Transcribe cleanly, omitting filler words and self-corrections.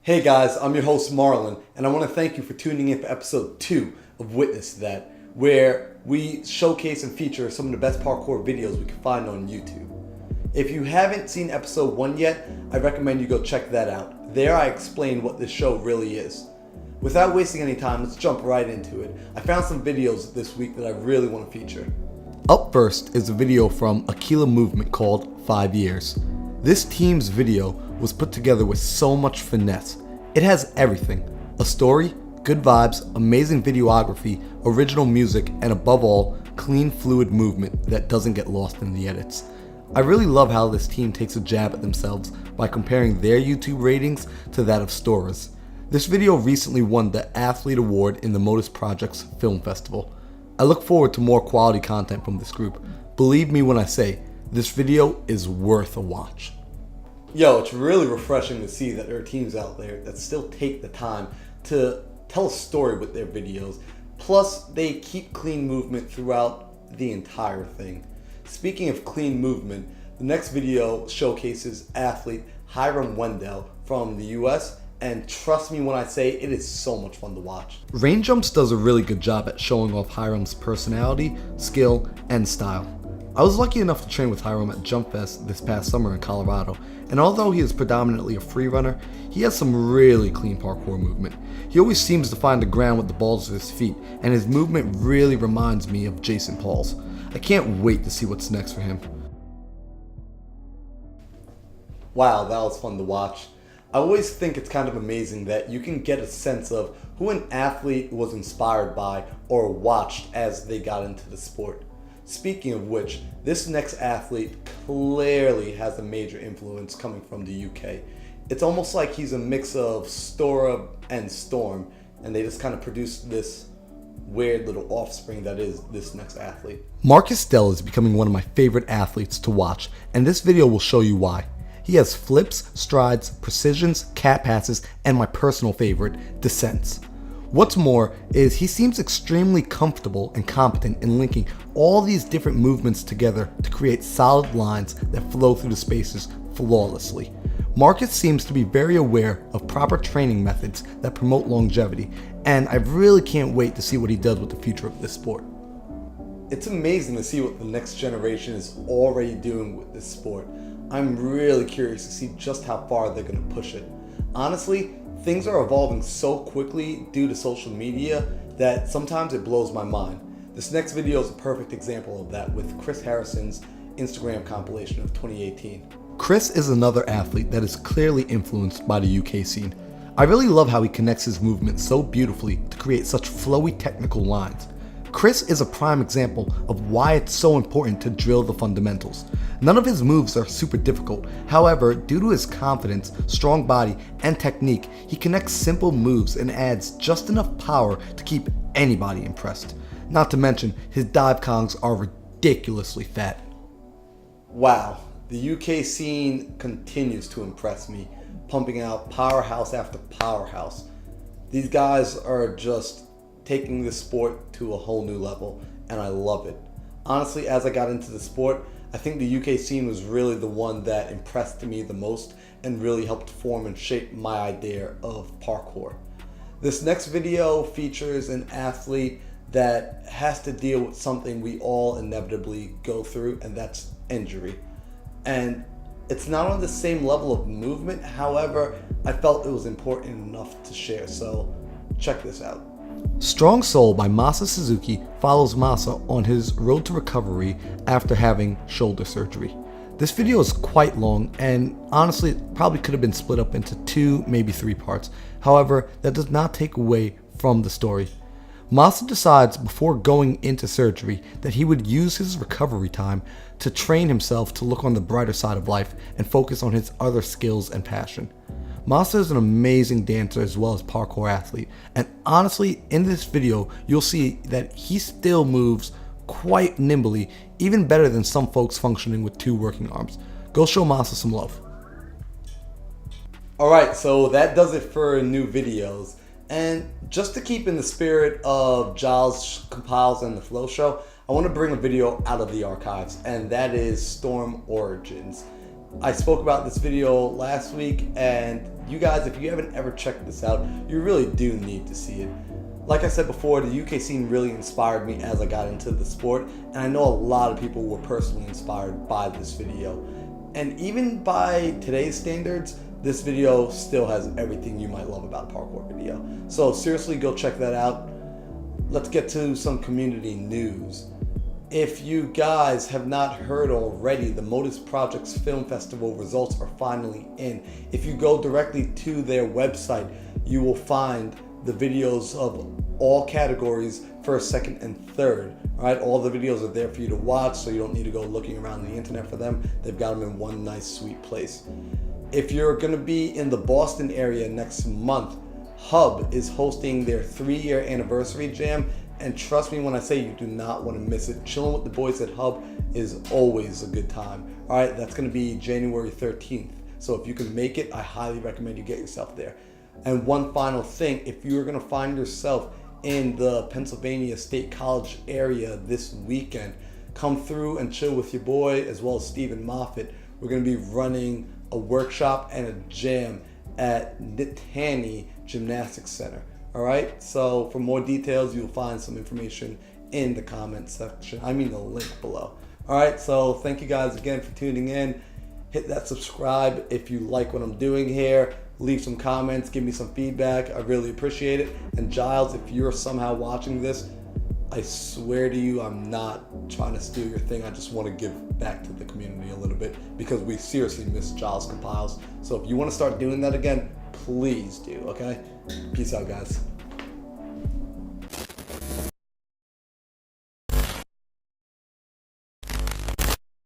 Hey guys, I'm your host Marlon, and I want to thank you for tuning in for episode 2 of Witness That, where we showcase and feature some of the best parkour videos we can find on YouTube. If you haven't seen episode 1 yet, I recommend you go check that out. There I explain what this show really is. Without wasting any time, let's jump right into it. I found some videos this week that I really want to feature. Up first is a video from Aquila movement called 5 Years. This team's video was put together with so much finesse. It has everything: a story, good vibes, amazing videography, original music, and above all, clean, fluid movement that doesn't get lost in the edits. I really love how this team takes a jab at themselves by comparing their YouTube ratings to that of Stora's. This video recently won the Athlete Award in the Modus Project's Film Festival. I look forward to more quality content from this group. Believe me when I say, this video is worth a watch. Yo, it's really refreshing to see that there are teams out there that still take the time to tell a story with their videos. Plus, they keep clean movement throughout the entire thing. Speaking of clean movement, the next video showcases athlete Hyrum from the US, and trust me when I say it is so much fun to watch. Rain Jumps does a really good job at showing off Hyrum's personality, skill, and style. I was lucky enough to train with Hyrum at Jump Fest this past summer in Colorado, and although he is predominantly a free runner, he has some really clean parkour movement. He always seems to find the ground with the balls of his feet, and his movement really reminds me of Jason Paul's. I can't wait to see what's next for him. Wow, that was fun to watch. I always think it's kind of amazing that you can get a sense of who an athlete was inspired by or watched as they got into the sport. Speaking of which, this next athlete clearly has a major influence coming from the UK. It's almost like he's a mix of Stora and Storm, and they just kind of produced this weird little offspring that is this next athlete. Marcus Dell is becoming one of my favorite athletes to watch, and this video will show you why. He has flips, strides, precisions, cat passes, and my personal favorite, descents. What's more is he seems extremely comfortable and competent in linking all these different movements together to create solid lines that flow through the spaces flawlessly. Marcus seems to be very aware of proper training methods that promote longevity, and I really can't wait to see what he does with the future of this sport. It's amazing to see what the next generation is already doing with this sport. I'm really curious to see just how far they're going to push it. Honestly, things are evolving so quickly due to social media that sometimes it blows my mind. This next video is a perfect example of that with Chris Harrison's Instagram compilation of 2018. Chris is another athlete that is clearly influenced by the UK scene. I really love how he connects his movement so beautifully to create such flowy technical lines. Chris is a prime example of why it's so important to drill the fundamentals. None of his moves are super difficult. However, due to his confidence, strong body, and technique, he connects simple moves and adds just enough power to keep anybody impressed. Not to mention, his dive kongs are ridiculously fat. Wow, the UK scene continues to impress me, pumping out powerhouse after powerhouse. These guys are just taking this sport to a whole new level, and I love it. Honestly, as I got into the sport, I think the UK scene was really the one that impressed me the most and really helped form and shape my idea of parkour. This next video features an athlete that has to deal with something we all inevitably go through, and that's injury. And it's not on the same level of movement, however, I felt it was important enough to share, so check this out. Strong Soul by Masa Suzuki follows Masa on his road to recovery after having shoulder surgery. This video is quite long, and honestly it probably could have been split up into 2, maybe 3 parts. However, that does not take away from the story. Masa decides before going into surgery that he would use his recovery time to train himself to look on the brighter side of life and focus on his other skills and passion. Masa is an amazing dancer as well as parkour athlete, and honestly in this video you'll see that he still moves quite nimbly, even better than some folks functioning with 2 working arms. Go show Masa some love. Alright, so that does it for new videos, and just to keep in the spirit of Giles Compiles and the Flow Show, I want to bring a video out of the archives, and that is Storm Origins. I spoke about this video last week, and you guys, if you haven't ever checked this out, you really do need to see it. Like I said before, the UK scene really inspired me as I got into the sport, and I know a lot of people were personally inspired by this video. And even by today's standards, this video still has everything you might love about a parkour video. So seriously, go check that out. Let's get to some community news. If you guys have not heard already, the Modus Project's Film Festival results are finally in. If you go directly to their website, you will find the videos of all categories, first, second, and third. All right, all the videos are there for you to watch, so you don't need to go looking around the internet for them. They've got them in one nice, sweet place. If you're going to be in the Boston area next month, Hub is hosting their 3-year anniversary jam, and trust me when I say you do not want to miss it. Chilling with the boys at Hub is always a good time. All right, that's going to be January 13th. So if you can make it, I highly recommend you get yourself there. And one final thing, if you're going to find yourself in the Pennsylvania State College area this weekend, come through and chill with your boy as well as Stephen Moffitt. We're going to be running a workshop and a jam at Nittany Gymnastics Center. All right, so for more details, you'll find some information in the comment section. I mean the link below. All right, so thank you guys again for tuning in. Hit that subscribe if you like what I'm doing here. Leave some comments, give me some feedback. I really appreciate it. And Giles, if you're somehow watching this, I swear to you, I'm not trying to steal your thing. I just want to give back to the community a little bit because we seriously miss Giles Compiles. So if you want to start doing that again, please do, okay? Peace out, guys.